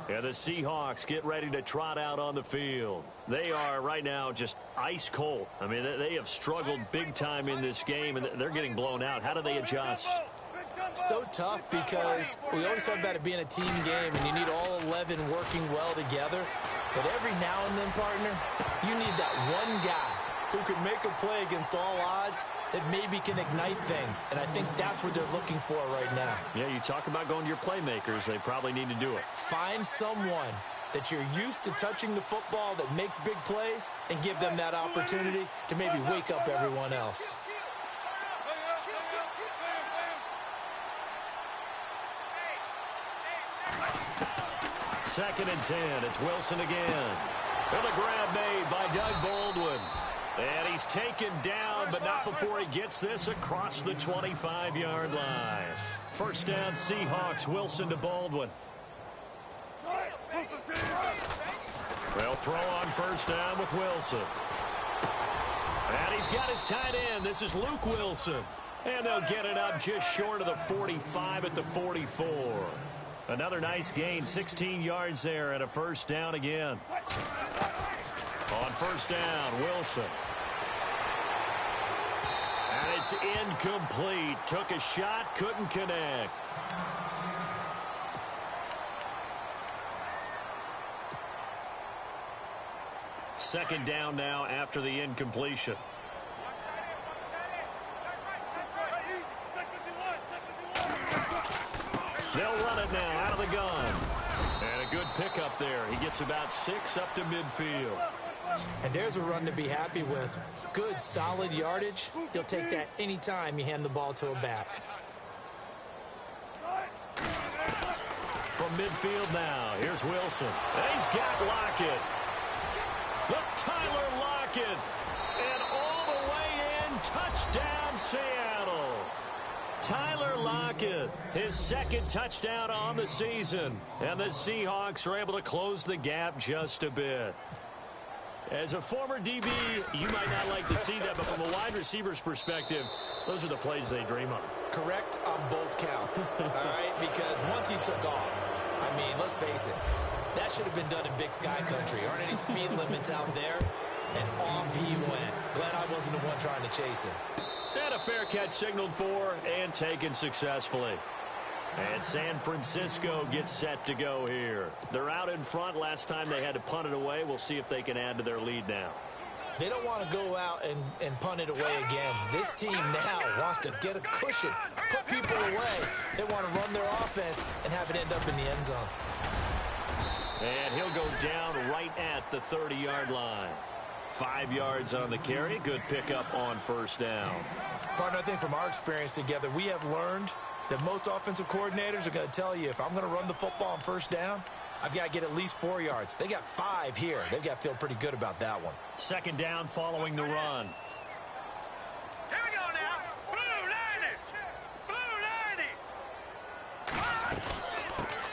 And the Seahawks get ready to trot out on the field. They are right now just ice cold. I mean, they have struggled big time in this game, and they're getting blown out. How do they adjust? So tough because we always talk about it being a team game, and you need all 11 working well together. But every now and then, partner, you need that one guy who can make a play against all odds that maybe can ignite things. And I think that's what they're looking for right now. Yeah, you talk about going to your playmakers. They probably need to do it. Find someone that you're used to touching the football that makes big plays and give them that opportunity to maybe wake up everyone else. Second and 10. It's Wilson again. And a grab made by Doug Baldwin. And he's taken down, but not before he gets this across the 25-yard line. First down, Seahawks. Wilson to Baldwin. They'll throw on first down with Wilson. And he's got his tight end. This is Luke Wilson. And they'll get it up just short of the 45 at the 44. Another nice gain, 16 yards there, and a first down again. On first down, Wilson. And it's incomplete. Took a shot, couldn't connect. Second down now after the incompletion. They'll run it now out of the gun. And a good pickup there. He gets about 6 up to midfield. And there's a run to be happy with. Good, solid yardage. You'll take that anytime you hand the ball to a back. From midfield now, here's Wilson. And he's got Lockett. Look, Tyler Lockett. And all the way in, touchdown Seattle. Tyler Lockett, his second touchdown on the season. And the Seahawks are able to close the gap just a bit. As a former DB, you might not like to see that, but from a wide receiver's perspective, those are the plays they dream of. Correct on both counts, all right? Because once he took off, I mean, let's face it, that should have been done in Big Sky Country. Aren't any speed limits out there? And off he went. Glad I wasn't the one trying to chase him. And a fair catch signaled for and taken successfully. And San Francisco gets set to go here. They're out in front. Last time they had to punt it away. We'll see if they can add to their lead now. They don't want to go out and punt it away again. This team now wants to get a cushion, put people away. They want to run their offense and have it end up in the end zone. And he'll go down right at the 30-yard line. 5 yards on the carry. Good pickup on first down. Partner, I think from our experience together, we have learned that most offensive coordinators are going to tell you, if I'm going to run the football on first down, I've got to get at least 4 yards. They got 5 here. They've got to feel pretty good about that one. Second down following the run. Here we go now. Blue 90. Blue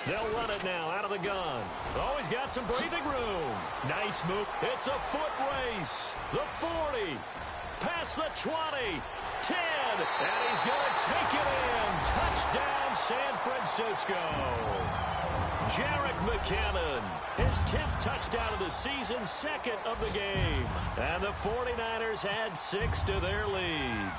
90. They'll run it now out of the gun. Oh, he's got some breathing room. Nice move. It's a foot race. The 40. Past the 20. 10. And he's going to take it in. Touchdown, San Francisco. Jerick McKinnon, his 10th touchdown of the season, 2nd of the game. And the 49ers add 6 to their lead.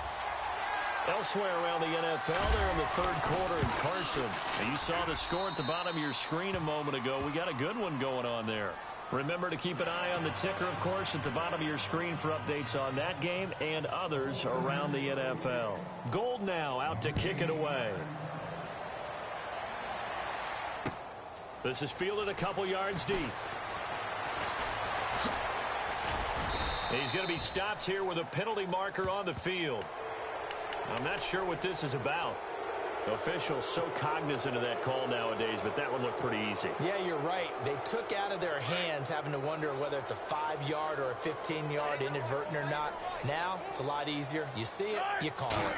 Elsewhere around the NFL, they're in the 3rd quarter in Carson. Now, you saw the score at the bottom of your screen a moment ago. We got a good one going on there. Remember to keep an eye on the ticker, of course, at the bottom of your screen for updates on that game and others around the NFL. Gold now out to kick it away. This is fielded a couple yards deep. He's going to be stopped here with a penalty marker on the field. I'm not sure what this is about. Officials so cognizant of that call nowadays, but that one looked pretty easy. Yeah, you're right. They took out of their hands having to wonder whether it's a 5-yard or a 15-yard inadvertent or not. Now, it's a lot easier. You see it, you call it.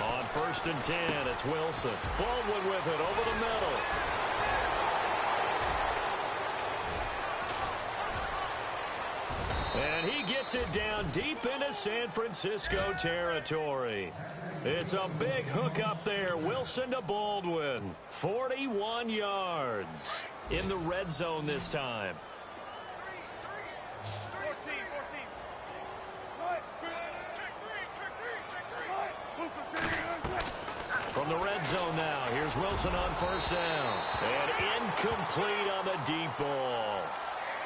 On 1st and 10, it's Wilson. Baldwin with it over the middle. And he gets it down deep into San Francisco territory. It's a big hook up there. Wilson to Baldwin. 41 yards in the red zone this time. 14. From the red zone now, here's Wilson on 1st down. And incomplete on the deep ball.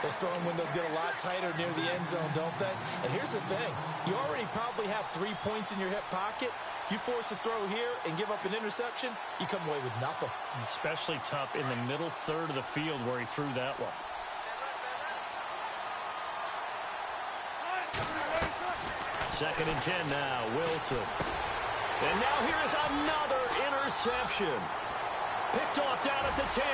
Those throwing windows get a lot tighter near the end zone, don't they? And here's the thing. You already probably have 3 points in your hip pocket. You force a throw here and give up an interception, you come away with nothing. Especially tough in the middle 3rd of the field where he threw that one. 2nd and 10 now, Wilson. And now here is another interception. Picked off down at the 10.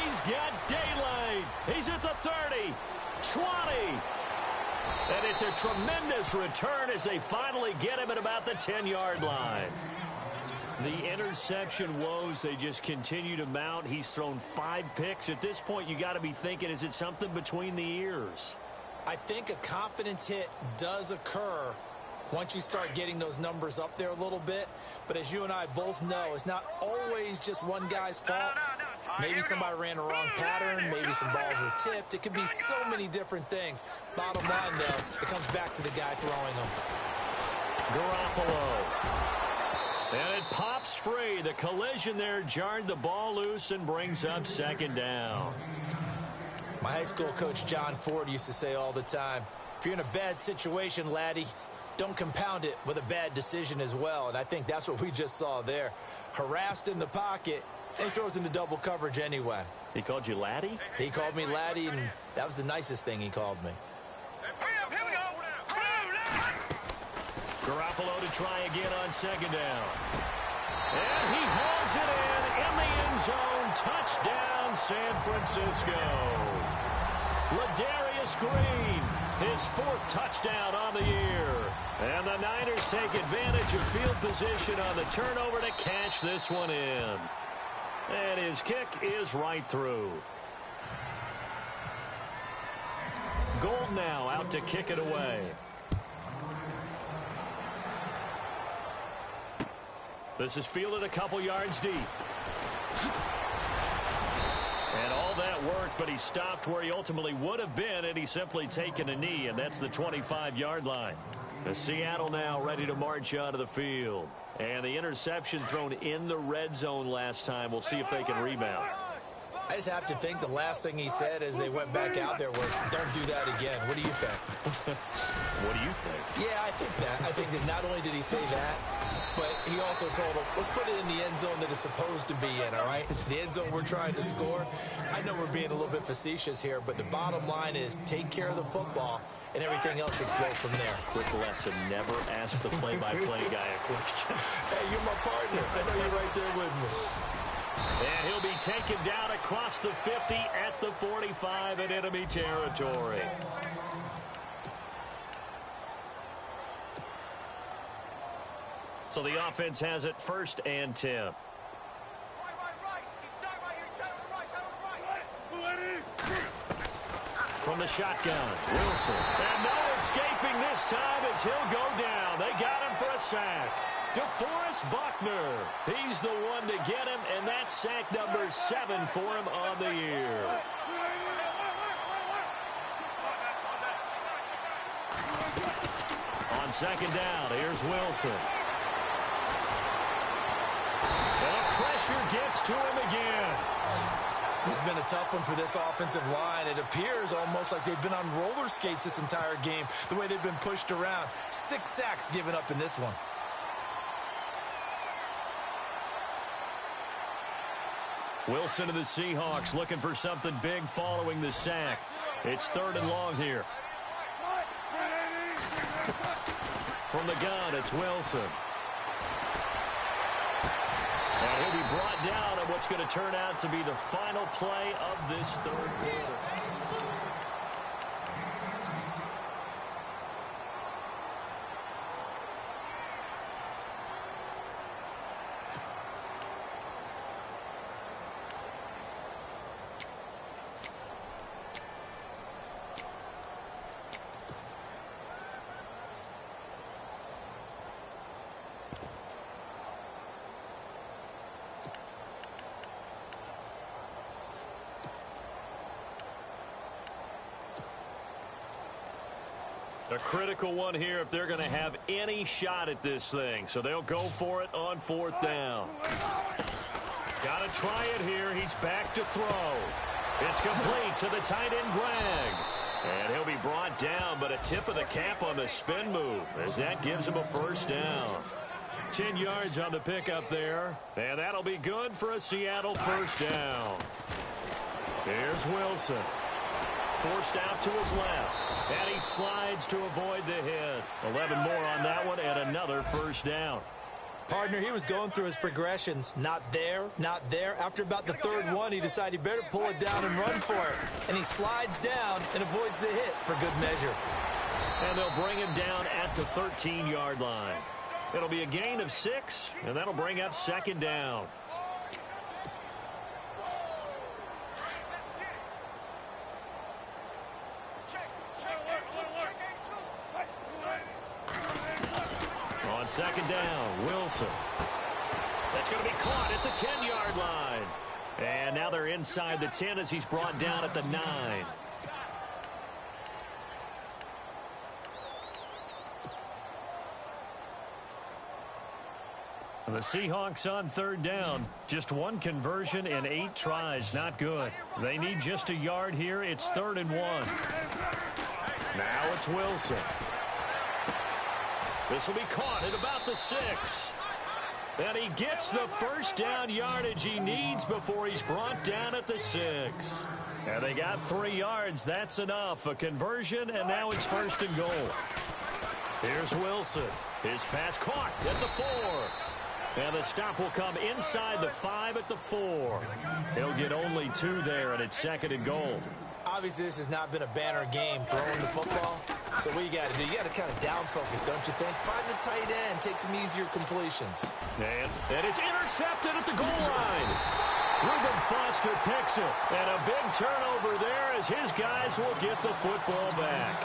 He's got daylight. He's at the 30, 20. And it's a tremendous return as they finally get him at about the 10-yard line. The interception woes, they just continue to mount. He's thrown 5 picks. At this point, you got to be thinking, is it something between the ears? I think a confidence hit does occur once you start getting those numbers up there a little bit. But as you and I both know, it's not always just one guy's fault. Maybe somebody ran a wrong pattern. Maybe some balls were tipped. It could be so many different things. Bottom line, though, it comes back to the guy throwing them. Garoppolo. And it pops free. The collision there jarred the ball loose and brings up 2nd down. My high school coach, John Ford, used to say all the time, if you're in a bad situation, laddie, don't compound it with a bad decision as well. And I think that's what we just saw there. Harassed in the pocket, and he throws into double coverage anyway. He called you laddie? He called me laddie, and that was the nicest thing he called me. Here we go. Garoppolo to try again on 2nd down. And he hauls it in the end zone. Touchdown, San Francisco. Ladarius Green, his 4th touchdown on the year. And the Niners take advantage of field position on the turnover to cash this one in. And his kick is right through. Gold now out to kick it away. This is fielded a couple yards deep. And all that worked, but he stopped where he ultimately would have been had he simply taken a knee, and that's the 25-yard line. The Seattle now ready to march onto the field. And the interception thrown in the red zone last time. We'll see if they can rebound. I just have to think the last thing he said as they went back out there was, don't do that again. What do you think? What do you think? Yeah, I think that. I think that not only did he say that, but he also told him, let's put it in the end zone that it's supposed to be in, all right? The end zone we're trying to score. I know we're being a little bit facetious here, but the bottom line is take care of the football, and everything else should flow from there. Quick lesson, never ask the play-by-play guy a question. Hey, you're my partner. I know you're right there with me. And he'll be taken down across the 50 at the 45 in enemy territory. So the offense has it 1st and 10. From the shotgun, Wilson. And no escaping this time as he'll go down. They got him for a sack. DeForest Buckner. He's the one to get him, and that's sack number 7 for him on the year. On 2nd down, here's Wilson. And pressure gets to him again. This has been a tough one for this offensive line. It appears almost like they've been on roller skates this entire game, the way they've been pushed around. 6 sacks given up in this one. Wilson and the Seahawks looking for something big following the sack. It's 3rd and long here. From the gun, it's Wilson. And he'll be brought down on what's going to turn out to be the final play of this 3rd quarter. A critical one here if they're going to have any shot at this thing. So they'll go for it on 4th down. Got to try it here. He's back to throw. It's complete to the tight end, Greg. And he'll be brought down, but a tip of the cap on the spin move as that gives him a 1st down. 10 yards on the pickup there. And that'll be good for a Seattle 1st down. Here's Wilson. Forced out to his left. And he slides to avoid the hit. 11 more on that one and another 1st down. Partner, he was going through his progressions. Not there, not there. After about the 3rd one, he decided he better pull it down and run for it. And he slides down and avoids the hit for good measure. And they'll bring him down at the 13-yard line. It'll be a gain of 6, and that'll bring up 2nd down. On 2nd down, Wilson. That's going to be caught at the 10-yard line. And now they're inside the 10 as he's brought down at the 9. The Seahawks on 3rd down. Just 1 conversion in 8 tries. Not good. They need just a yard here. It's 3rd and 1. Now it's Wilson. This will be caught at about the 6. And he gets the 1st down yardage he needs before he's brought down at the 6. And they got 3 yards. That's enough. A conversion, and now it's 1st and goal. Here's Wilson. His pass caught at the 4. And the stop will come inside the 5 at the 4. He'll get only 2 there, and it's 2nd and goal. Obviously, this has not been a banner game throwing the football. So what you got to do, you got to kind of down focus, don't you think? Find the tight end, take some easier completions. And it's intercepted at the goal line. Reuben Foster picks it. And a big turnover there as his guys will get the football back.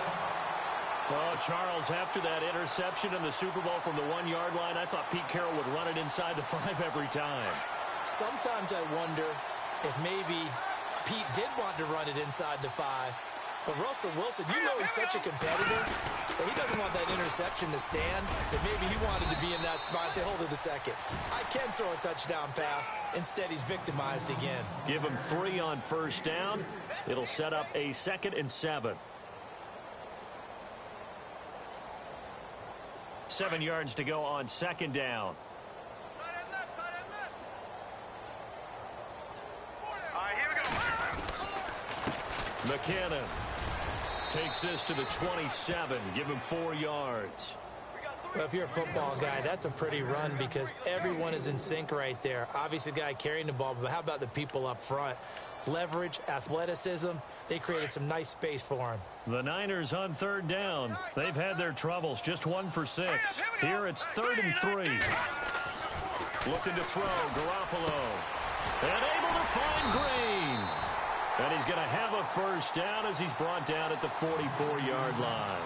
Oh, Charles, after that interception in the Super Bowl from the 1-yard line, I thought Pete Carroll would run it inside the 5 every time. Sometimes I wonder if maybe Pete did want to run it inside the 5. But Russell Wilson, you know he's such a competitor that he doesn't want that interception to stand, that maybe he wanted to be in that spot and say, hold it a second. I can throw a touchdown pass. Instead, he's victimized again. Give him 3 on 1st down. It'll set up a 2nd and 7. 7 yards to go on 2nd down. McKinnon takes this to the 27. Give him 4 yards. Well, if you're a football guy, that's a pretty run because everyone is in sync right there. Obviously, the guy carrying the ball, but how about the people up front? leverage, athleticism. They created some nice space for him. The Niners on third down. They've had their troubles. Just 1 for 6. Here it's 3rd and 3. Looking to throw. Garoppolo. And able to find Green. And he's going to have a first down as he's brought down at the 44-yard line.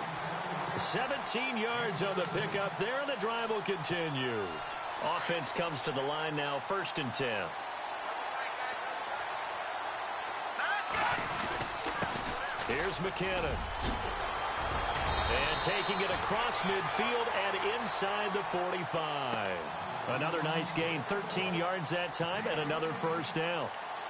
17 yards on the pickup there, and the drive will continue. Offense comes to the line now, 1st and 10. Here's McKinnon. And taking it across midfield and inside the 45. Another nice gain, 13 yards that time, and another first down.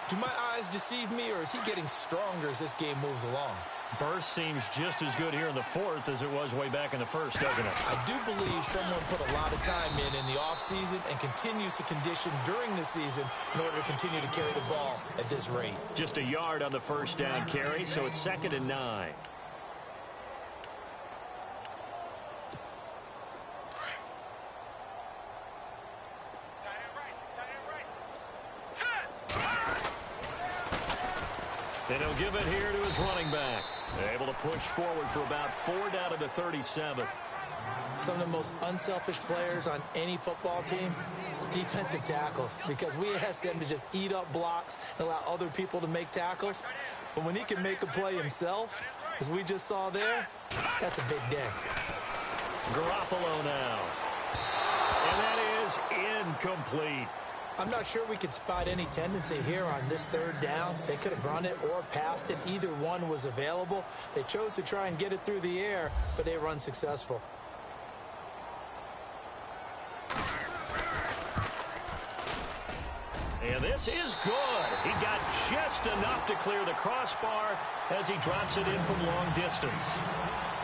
Do my eyes deceive me, or is he getting stronger as this game moves along? Burst seems just as good here in the 4th as it was way back in the 1st, doesn't it? I do believe someone put a lot of time in the offseason and continues to condition during the season in order to continue to carry the ball at this rate. Just a yard on the first down carry, so it's 2nd and 9. And he'll give it here to his running back. Able to push forward for about 4 down to the 37. Some of the most unselfish players on any football team, defensive tackles, because we ask them to just eat up blocks and allow other people to make tackles. But when he can make a play himself, as we just saw there, that's a big day. Garoppolo now. And that is incomplete. I'm not sure we could spot any tendency here on this 3rd down. They could have run it or passed it. Either one was available. They chose to try and get it through the air, but they were unsuccessful. And this is good. He got just enough to clear the crossbar as he drops it in from long distance.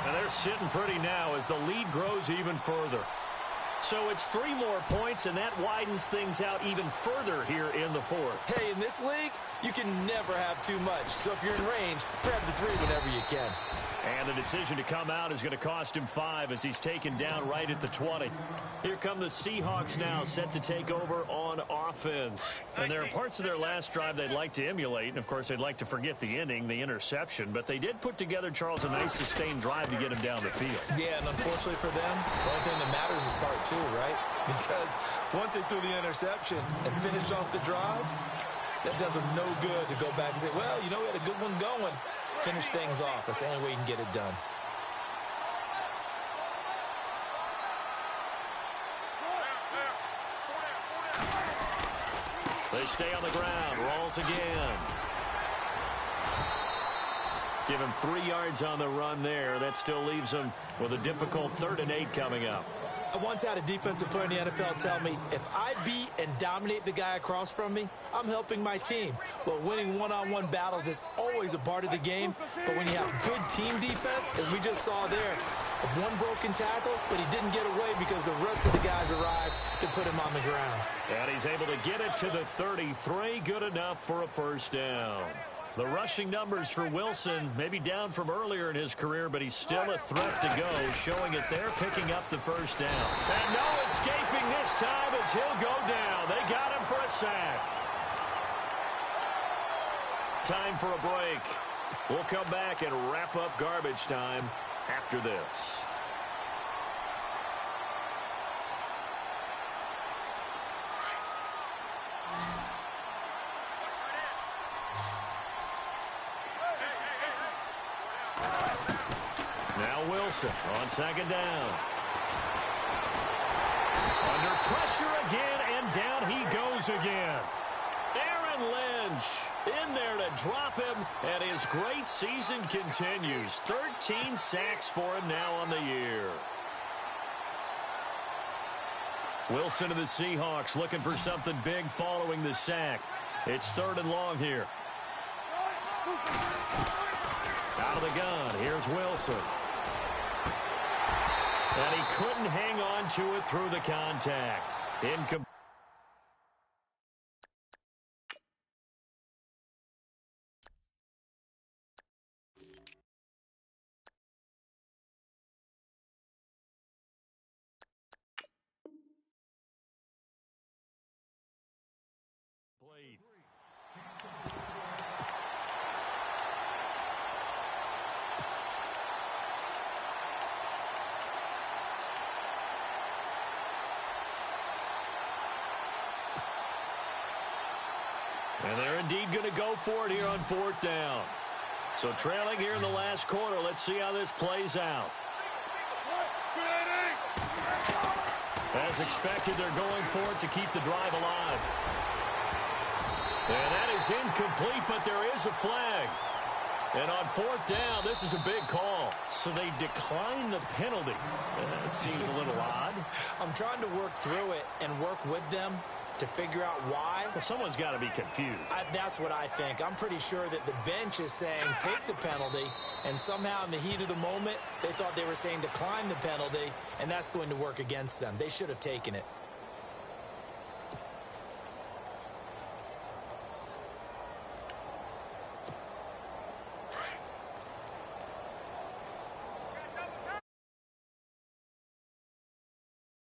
And they're sitting pretty now as the lead grows even further. So it's 3 more points, and that widens things out even further here in the 4th. Hey, in this league, you can never have too much. So if you're in range, grab the 3 whenever you can. And the decision to come out is going to cost him 5 as he's taken down right at the 20. Here come the Seahawks now, set to take over on offense. And there are parts of their last drive they'd like to emulate. And, of course, they'd like to forget the inning, the interception. But they did put together, Charles, a nice sustained drive to get him down the field. Yeah, and unfortunately for them, the only thing that matters is part 2, right? Because once they threw the interception and finished off the drive, that does them no good to go back and say, well, you know, we had a good one going. Finish things off. That's the only way you can get it done. They stay on the ground. Rolls again. Give him 3 yards on the run there. That still leaves him with a difficult 3rd and 8 coming up. I once had a defensive player in the NFL tell me, if I beat and dominate the guy across from me, I'm helping my team. Well, winning one-on-one battles is always a part of the game, but when you have good team defense, as we just saw there, one broken tackle, but he didn't get away because the rest of the guys arrived to put him on the ground. And he's able to get it to the 33, good enough for a first down. The rushing numbers for Wilson may be down from earlier in his career, but he's still a threat to go, showing it there, picking up the first down. And no escaping this time as he'll go down. They got him for a sack. Time for a break. We'll come back and wrap up garbage time after this. Wilson on 2nd down. Under pressure again, and down he goes again. Aaron Lynch in there to drop him, and his great season continues. 13 sacks for him now on the year. Wilson and the Seahawks looking for something big following the sack. It's 3rd and long here. Out of the gun, here's Wilson. And he couldn't hang on to it through the contact. Incomplete. And they're indeed going to go for it here on 4th down. So trailing here in the last quarter. Let's see how this plays out. As expected, they're going for it to keep the drive alive. And that is incomplete, but there is a flag. And on 4th down, this is a big call. So they decline the penalty. That seems a little odd. I'm trying to work through it and work with them to figure out why. Well, someone's got to be confused. That's what I think. I'm pretty sure that the bench is saying take the penalty, and somehow in the heat of the moment, they thought they were saying decline the penalty, and that's going to work against them. They should have taken it.